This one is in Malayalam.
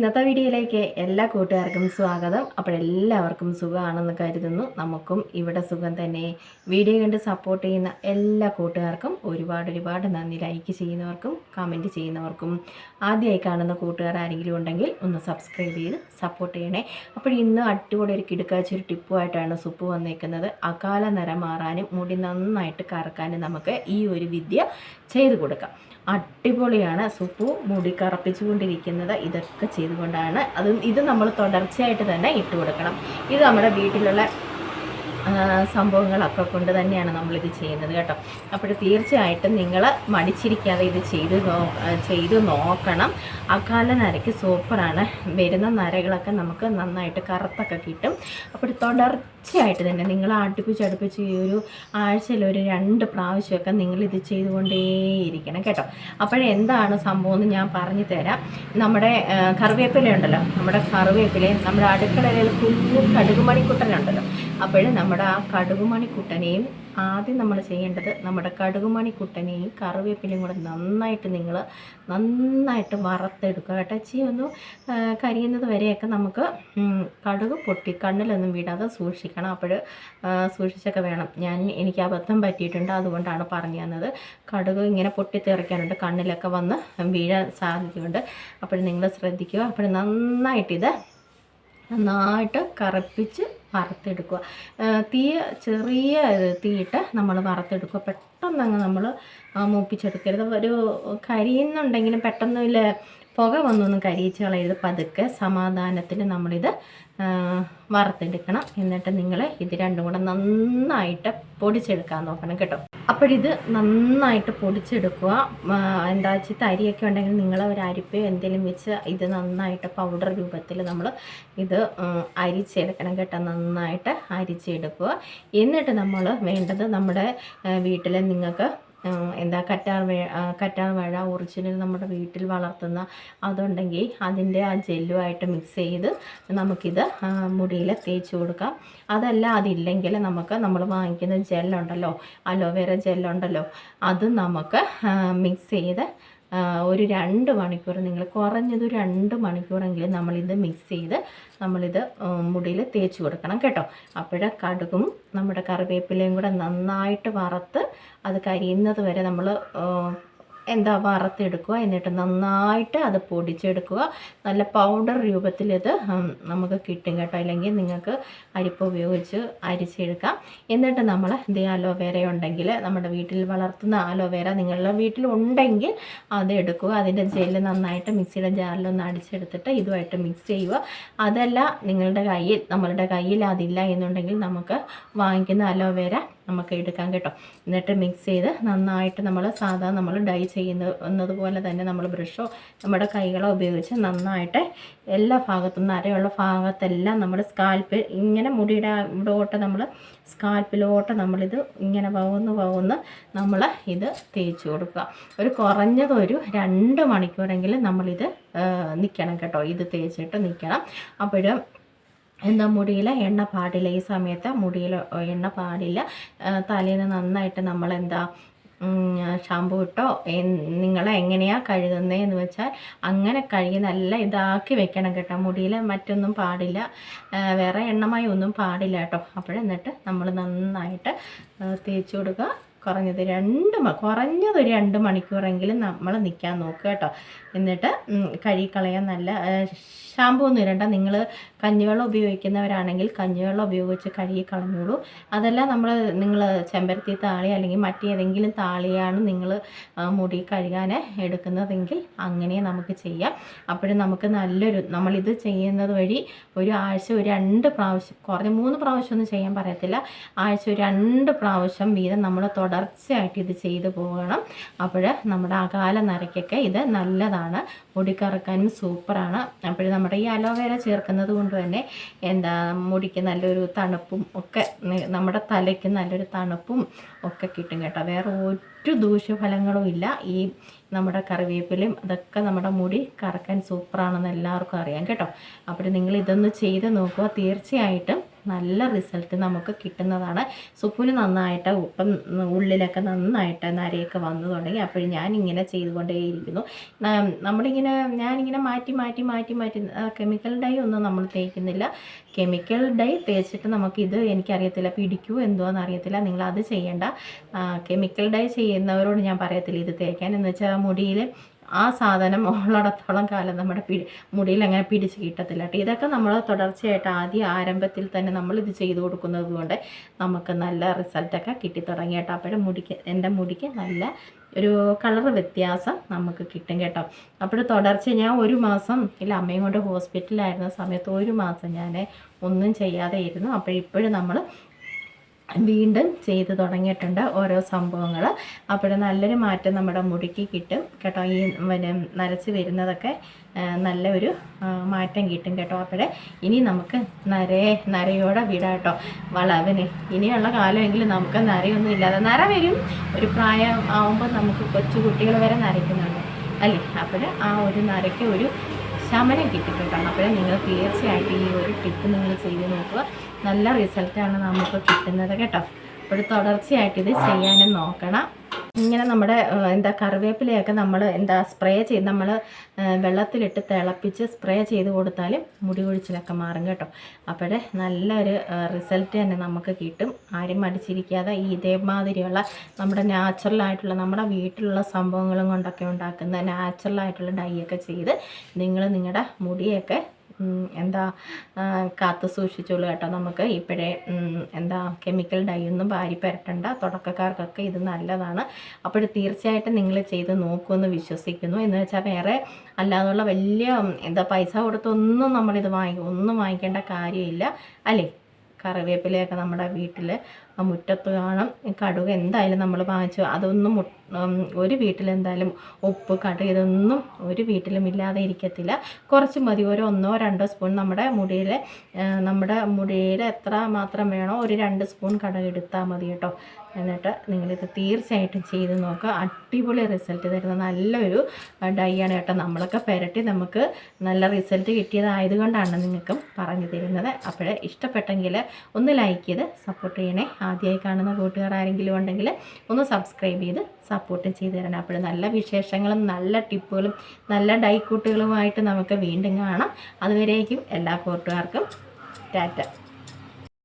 ഇന്നത്തെ വീഡിയോയിലേക്ക് എല്ലാ കൂട്ടുകാർക്കും സ്വാഗതം. എല്ലാവർക്കും സുഖമാണെന്ന് കരുതുന്നു. നമുക്കും ഇവിടെ സുഖം തന്നെ. വീഡിയോ കണ്ട് സപ്പോർട്ട് ചെയ്യുന്ന എല്ലാ കൂട്ടുകാർക്കും ഒരുപാട് നന്ദി. ലൈക്ക് ചെയ്യുന്നവർക്കും കമൻറ്റ് ചെയ്യുന്നവർക്കും ആദ്യമായി കാണുന്ന കൂട്ടുകാർ ആരെങ്കിലും ഉണ്ടെങ്കിൽ ഒന്ന് സബ്സ്ക്രൈബ് ചെയ്ത് സപ്പോർട്ട് ചെയ്യണേ. അപ്പോൾ ഇന്ന് അടിപൊളി ഒരു കിടുക്കാച്ചൊരു ടിപ്പുമായിട്ടാണ് സുപ്പ് വന്നേക്കുന്നത്. അകാല നിറം മാറാനും മുടി നന്നായിട്ട് കറക്കാനും നമുക്ക് ഈ ഒരു വിദ്യ ചെയ്തു കൊടുക്കാം. അടിപൊളിയാണ്. സുപ്പു മുടി കറപ്പിച്ചുകൊണ്ടിരിക്കുന്നത് ഇതൊക്കെ ചെയ്തുകൊണ്ടാണ്. ഇത് നമ്മൾ തുടർച്ചയായിട്ട് തന്നെ ഇട്ട് കൊടുക്കണം. ഇത് നമ്മുടെ വീട്ടിലുള്ള സംഭവങ്ങളൊക്കെ കൊണ്ട് തന്നെയാണ് നമ്മളിത് ചെയ്യുന്നത് കേട്ടോ. അപ്പോൾ തീർച്ചയായിട്ടും നിങ്ങൾ മടിച്ചിരിക്കാതെ ഇത് ചെയ്ത് നോക്കണം. അകാല നരയ്ക്ക് സൂപ്പറാണ്. വരുന്ന നരകളൊക്കെ നമുക്ക് നന്നായിട്ട് കറുത്തൊക്കെ കിട്ടും. അപ്പോൾ തുടർച്ചയായിട്ട് തന്നെ നിങ്ങൾ അടുപ്പിച്ച് ഈ ഒരു ആഴ്ചയിൽ ഒരു 2 പ്രാവശ്യമൊക്കെ നിങ്ങളിത് ചെയ്തുകൊണ്ടേയിരിക്കണം കേട്ടോ. അപ്പോഴെന്താണ് സംഭവം എന്ന് ഞാൻ പറഞ്ഞു തരാം. നമ്മുടെ കറിവേപ്പില ഉണ്ടല്ലോ, നമ്മുടെ അടുക്കളയിൽ കുഞ്ഞു കടുകുമണിക്കുട്ടനുണ്ടല്ലോ. അപ്പോൾ നമ്മുടെ ആ കടുകുമണിക്കുട്ടനെയും ആദ്യം നമ്മൾ ചെയ്യേണ്ടത് നമ്മുടെ കടുകുമണിക്കുട്ടനെയും കറിവേപ്പിലയും കൂടെ നന്നായിട്ട് വറുത്തെടുക്കുക കേട്ടോ. ഒന്ന് കരിയുന്നത് വരെയൊക്കെ നമുക്ക് കടുക് പൊട്ടി കണ്ണിലൊന്നും വീടാതെ സൂക്ഷിക്കണം. അപ്പോൾ സൂക്ഷിച്ചൊക്കെ വേണം. എനിക്ക് അബദ്ധം പറ്റിയിട്ടുണ്ട്, അതുകൊണ്ടാണ് പറഞ്ഞു തന്നത്. കടുക് ഇങ്ങനെ പൊട്ടിത്തെറിക്കാനുണ്ട്, കണ്ണിലൊക്കെ വന്ന് വീഴാൻ സാധ്യതയുണ്ട്. അപ്പോൾ നിങ്ങൾ ശ്രദ്ധിക്കുക. അപ്പോൾ നന്നായിട്ട് കറുപ്പിച്ച് വറുത്തെടുക്കുക. ചെറിയ തീയിട്ട് നമ്മൾ വറുത്തെടുക്കുക. പെട്ടെന്നങ്ങ് നമ്മൾ മൂപ്പിച്ചെടുക്കരുത്. ഒരു കരിയുന്നുണ്ടെങ്കിലും പെട്ടെന്നില്ല പുക വന്നൊന്നും കരിയിച്ച് കളയരുത്. പതുക്കെ സമാധാനത്തിൽ നമ്മളിത് വറുത്തെടുക്കണം. എന്നിട്ട് നിങ്ങൾ ഇത് രണ്ടും കൂടെ നന്നായിട്ട് പൊടിച്ചെടുക്കാൻ നോക്കണം കേട്ടോ. അപ്പോഴിത് നന്നായിട്ട് പൊടിച്ചെടുക്കുക. എന്താ വെച്ചാൽ തരിയൊക്കെ ഉണ്ടെങ്കിൽ നിങ്ങൾ ഒരു അരിപ്പയോ എന്തെങ്കിലും വെച്ച് ഇത് നന്നായിട്ട് പൗഡർ രൂപത്തിൽ നമ്മൾ ഇത് അരിച്ചെടുക്കണം കേട്ടോ. നന്നായിട്ട് അരിച്ചെടുക്കുക. എന്നിട്ട് നമ്മൾ വേണ്ടത് നമ്മുടെ വീട്ടിൽ നിങ്ങൾക്ക് കറ്റാർ വാഴ ഒറിജിനൽ നമ്മുടെ വീട്ടിൽ വളർത്തുന്ന അതുണ്ടെങ്കിൽ അതിൻ്റെ ആ ജെല്ലുമായിട്ട് മിക്സ് ചെയ്ത് നമുക്കിത് മുടിയിൽ തേച്ച് കൊടുക്കാം. അതില്ലെങ്കിൽ നമ്മൾ വാങ്ങിക്കുന്ന ജെല്ലുണ്ടല്ലോ, അലോവേര ജെല്ലുണ്ടല്ലോ, അത് നമുക്ക് മിക്സ് ചെയ്ത് ഒരു 2 മണിക്കൂർ, നിങ്ങൾ കുറഞ്ഞത് 2 മണിക്കൂറെങ്കിലും നമ്മളിത് മിക്സ് ചെയ്ത് നമ്മളിത് മുടിയിൽ തേച്ച് കൊടുക്കണം കേട്ടോ. കടുകും നമ്മുടെ കറിവേപ്പിലയും കൂടെ നന്നായിട്ട് വറുത്ത് അത് കരിയുന്നത് വരെ നമ്മൾ വറുത്തെടുക്കുക. എന്നിട്ട് നന്നായിട്ട് അത് പൊടിച്ചെടുക്കുക. നല്ല പൗഡർ രൂപത്തിൽ ഇത് നമുക്ക് കിട്ടും കേട്ടോ. അല്ലെങ്കിൽ നിങ്ങൾക്ക് അരിപ്പ ഉപയോഗിച്ച് അരിച്ചെടുക്കാം. എന്നിട്ട് നമ്മൾ അലോവേര ഉണ്ടെങ്കിൽ, നമ്മുടെ വീട്ടിൽ വളർത്തുന്ന അലോവേര നിങ്ങളുടെ വീട്ടിലുണ്ടെങ്കിൽ അത് എടുക്കുക. അതിൻ്റെ ജെല്ല് നന്നായിട്ട് മിക്സിയുടെ ജാറിലൊന്ന് അടിച്ചെടുത്തിട്ട് ഇതുമായിട്ട് മിക്സ് ചെയ്യുക. നമ്മളുടെ കയ്യിൽ അതില്ല എന്നുണ്ടെങ്കിൽ നമുക്ക് വാങ്ങിക്കുന്ന അലോവേര നമുക്ക് എടുക്കാം കേട്ടോ. എന്നിട്ട് മിക്സ് ചെയ്ത് നന്നായിട്ട് നമ്മൾ ഡൈ ചെയ്യുന്നത് പോലെ തന്നെ നമ്മൾ ബ്രഷോ നമ്മുടെ കൈകളോ ഉപയോഗിച്ച് നന്നായിട്ട് എല്ലാ ഭാഗത്തും നരയുള്ള ഭാഗത്തെല്ലാം നമ്മൾ സ്കാൽപ്പിൽ ഇങ്ങനെ മുടിയുടെ ഇവിടോട്ട് സ്കാൽപ്പിലോട്ട് നമ്മളിത് ഇങ്ങനെ വകുന്ന് നമ്മൾ ഇത് തേച്ച് കൊടുക്കുക. കുറഞ്ഞത് ഒരു 2 മണിക്കൂറെങ്കിലും നമ്മളിത് നിൽക്കണം കേട്ടോ. ഇത് തേച്ചിട്ട് നിൽക്കണം. മുടിയിൽ എണ്ണ പാടില്ല. ഈ സമയത്ത് മുടിയിൽ എണ്ണ പാടില്ല. തലേന്ന് നന്നായിട്ട് നമ്മൾ ഷാമ്പു ഇട്ടോ നിങ്ങൾ എങ്ങനെയാണ് കഴുകുന്നതെന്ന് വെച്ചാൽ അങ്ങനെ കഴുകി നല്ല ഇതാക്കി വെക്കണം കേട്ടോ. മുടിയിൽ മറ്റൊന്നും പാടില്ല, വേറെ എണ്ണമായി ഒന്നും പാടില്ല കേട്ടോ. എന്നിട്ട് നമ്മൾ നന്നായിട്ട് തേച്ച് കൊടുക്കുക. കുറഞ്ഞത് 2 മണിക്കൂറെങ്കിലും നമ്മൾ നിൽക്കാൻ നോക്കുക കേട്ടോ. എന്നിട്ട് കഴുകിക്കളയാൻ നല്ല ഷാമ്പു ഒന്നും ഇടണ്ട. നിങ്ങൾ കഞ്ഞിവെള്ളം ഉപയോഗിക്കുന്നവരാണെങ്കിൽ കഞ്ഞിവെള്ളം ഉപയോഗിച്ച് കഴുകി കളഞ്ഞോളൂ. അതല്ല നിങ്ങൾ ചെമ്പരത്തി താളി അല്ലെങ്കിൽ മറ്റേതെങ്കിലും താളിയാണ് നിങ്ങൾ മുടി കഴുകാൻ എടുക്കുന്നതെങ്കിൽ അങ്ങനെ നമുക്ക് ചെയ്യാം. നമുക്ക് നമ്മളിത് ചെയ്യുന്നത് വഴി ഒരു ആഴ്ച 2 പ്രാവശ്യം, കുറഞ്ഞ 3 പ്രാവശ്യമൊന്നും ചെയ്യാൻ പറയത്തില്ല, ആഴ്ച 2 പ്രാവശ്യം വീതം നമ്മൾ തുടർച്ചയായിട്ട് ഇത് ചെയ്തു പോകണം. നമ്മുടെ അകാല നരയ്ക്കൊക്കെ ഇത് നല്ലതാണ്. മുടി കറക്കാനും സൂപ്പറാണ്. നമ്മുടെ ഈ അലോവേര ചേർക്കുന്നത് കൊണ്ട് തന്നെ മുടിക്ക് നല്ലൊരു തണുപ്പും ഒക്കെ, നമ്മുടെ തലയ്ക്ക് നല്ലൊരു തണുപ്പും ഒക്കെ കിട്ടും കേട്ടോ. വേറെ ഒരു ദൂഷ്യഫലങ്ങളും ഇല്ല. ഈ നമ്മുടെ കറിവേപ്പിലയും അതൊക്കെ നമ്മുടെ മുടി കറക്കാൻ സൂപ്പറാണെന്ന് എല്ലാവർക്കും അറിയാം കേട്ടോ. നിങ്ങൾ ഇതൊന്ന് ചെയ്ത് നോക്കുക. തീർച്ചയായിട്ടും നല്ല റിസൾട്ട് നമുക്ക് കിട്ടുന്നതാണ്. സുപ്പുന് നന്നായിട്ട് ഉപ്പം ഉള്ളിലൊക്കെ നന്നായിട്ട് നരയൊക്കെ വന്നു തുടങ്ങി. അപ്പോൾ ഞാനിങ്ങനെ ചെയ്തുകൊണ്ടേയിരിക്കുന്നു. ഞാനിങ്ങനെ മാറ്റി കെമിക്കൽ ഡൈ ഒന്നും നമ്മൾ തേക്കുന്നില്ല. കെമിക്കൽ ഡൈ തേച്ചിട്ട് നമുക്കിത് എനിക്കറിയത്തില്ല പിടിക്കുമോ എന്തോന്ന് അറിയത്തില്ല. നിങ്ങളത് ചെയ്യേണ്ട. കെമിക്കൽ ഡൈ ചെയ്യുന്നവരോട് ഞാൻ പറയത്തില്ല ഇത് തേക്കാൻ. എന്ന് വെച്ചാൽ മുടിയിൽ ആ സാധനം ഉള്ളിടത്തോളം കാലം നമ്മുടെ മുടിയിൽ അങ്ങനെ പിടിച്ച് കിട്ടത്തില്ല കേട്ടോ. ഇതൊക്കെ നമ്മൾ തുടർച്ചയായിട്ട് ആരംഭത്തിൽ തന്നെ നമ്മളിത് ചെയ്ത് കൊടുക്കുന്നത് കൊണ്ട് നമുക്ക് നല്ല റിസൾട്ടൊക്കെ കിട്ടിത്തുടങ്ങി കേട്ടോ. അപ്പോഴും എൻ്റെ മുടിക്ക് നല്ല ഒരു കളർ വ്യത്യാസം നമുക്ക് കിട്ടും കേട്ടോ. അപ്പോൾ തുടർച്ച ഞാൻ 1 മാസം അമ്മയും കൊണ്ട് ഹോസ്പിറ്റലിലായിരുന്ന സമയത്ത് 1 മാസം ഞാൻ ഒന്നും ചെയ്യാതെ ഇരുന്നു. അപ്പോഴിപ്പോഴും നമ്മൾ വീണ്ടും ചെയ്ത് തുടങ്ങിയിട്ടുണ്ട് ഓരോ സംഭവങ്ങൾ. അപ്പോൾ നല്ലൊരു മാറ്റം നമ്മുടെ മുടിക്ക് കിട്ടും കേട്ടോ. ഈ നരച്ച് വരുന്നതൊക്കെ നല്ലൊരു മാറ്റം കിട്ടും കേട്ടോ. അപ്പോഴേ ഇനി നമുക്ക് നരയോടെ വിടാം കേട്ടോ. വളവിന് ഇനിയുള്ള കാലമെങ്കിലും നമുക്ക് നരയൊന്നും ഇല്ലാതെ നര വരും. ഒരു പ്രായം ആവുമ്പോൾ നമുക്ക് കൊച്ചു കുട്ടികൾ വരെ നരയ്ക്കുന്നുണ്ട് അല്ലേ. അപ്പോൾ ആ ഒരു നരയ്ക്ക് ഒരു ശമനം കിട്ടിയിട്ടാണ്. അപ്പോൾ നിങ്ങൾ തീർച്ചയായിട്ടും ഈ ഒരു ടിപ്പ് നിങ്ങൾ ചെയ്ത് നോക്കുക. നല്ല റിസൾട്ടാണ് നമുക്ക് കിട്ടുന്നത് കേട്ടോ. അപ്പോൾ തുടർച്ചയായിട്ട് ഇത് ചെയ്യാനും നോക്കണം. ഇങ്ങനെ നമ്മുടെ കറിവേപ്പിലയൊക്കെ നമ്മൾ സ്പ്രേ ചെയ്ത് നമ്മൾ വെള്ളത്തിലിട്ട് തിളപ്പിച്ച് സ്പ്രേ ചെയ്ത് കൊടുത്താലും മുടി കൊഴിച്ചിലൊക്കെ മാറും കേട്ടോ. അപ്പോഴേ നല്ലൊരു റിസൾട്ട് തന്നെ നമുക്ക് കിട്ടും. ആരും മടിച്ചിരിക്കാതെ ഇതേമാതിരിയുള്ള നമ്മുടെ നാച്ചുറലായിട്ടുള്ള നമ്മുടെ വീട്ടിലുള്ള സംഭവങ്ങളും കൊണ്ടൊക്കെ ഉണ്ടാക്കുന്ന നാച്ചുറലായിട്ടുള്ള ഡൈ ഒക്കെ ചെയ്ത് നിങ്ങൾ നിങ്ങളുടെ മുടിയൊക്കെ കാത്തു സൂക്ഷിച്ചോളൂ കേട്ടോ. നമുക്ക് ഇപ്പോഴേ കെമിക്കൽ ഡൈ ഒന്നും വാരി പുരട്ടണ്ട. തുടക്കക്കാർക്കൊക്കെ ഇത് നല്ലതാണ്. അപ്പോൾ തീർച്ചയായിട്ടും നിങ്ങൾ ചെയ്ത് നോക്കുമെന്ന് വിശ്വസിക്കുന്നു. എന്ന് വെച്ചാൽ വേറെ അല്ലാതുള്ള വലിയ പൈസ കൊടുത്തൊന്നും നമ്മളിത് ഒന്നും വാങ്ങിക്കേണ്ട കാര്യമില്ല അല്ലേ. കറിവേപ്പിലയൊക്കെ നമ്മുടെ വീട്ടിൽ മുറ്റത്ത് കാണും. കടുക് എന്തായാലും നമ്മൾ വാങ്ങിച്ചു അതൊന്നും ഒരു വീട്ടിലെന്തായാലും ഉപ്പ് കടുക് ഇതൊന്നും ഒരു വീട്ടിലും ഇല്ലാതെ ഇരിക്കത്തില്ല. കുറച്ച് മതി. 1 or 2 സ്പൂൺ നമ്മുടെ മുടിയിൽ എത്ര മാത്രം വേണോ ഒരു 2 സ്പൂൺ കടുക് എടുത്താൽ മതി കേട്ടോ. എന്നിട്ട് നിങ്ങളിത് തീർച്ചയായിട്ടും ചെയ്ത് നോക്കുക. അടിപൊളി റിസൾട്ട് തരുന്ന നല്ലൊരു ഡൈ ആണ് കേട്ടോ. നമ്മളൊക്കെ പുരട്ടി നമുക്ക് നല്ല റിസൾട്ട് കിട്ടിയതായതുകൊണ്ടാണ് നിങ്ങൾക്കും പറഞ്ഞു തരുന്നത്. അപ്പോഴേ ഇഷ്ടപ്പെട്ടെങ്കിൽ ഒന്ന് ലൈക്ക് ചെയ്ത് സപ്പോർട്ട് ചെയ്യണേ. ആദ്യമായി കാണുന്ന കൂട്ടുകാർ ആരെങ്കിലും ഉണ്ടെങ്കിൽ ഒന്ന് സബ്സ്ക്രൈബ് ചെയ്ത് സപ്പോർട്ടും ചെയ്ത് തരണം. അപ്പോൾ നല്ല വിശേഷങ്ങളും നല്ല ടിപ്പുകളും നല്ല ഡൈ കൂട്ടുകളുമായിട്ട് നമുക്ക് വീണ്ടും കാണാം. അതുവരേക്കും എല്ലാ കൂട്ടുകാർക്കും ടാറ്റ.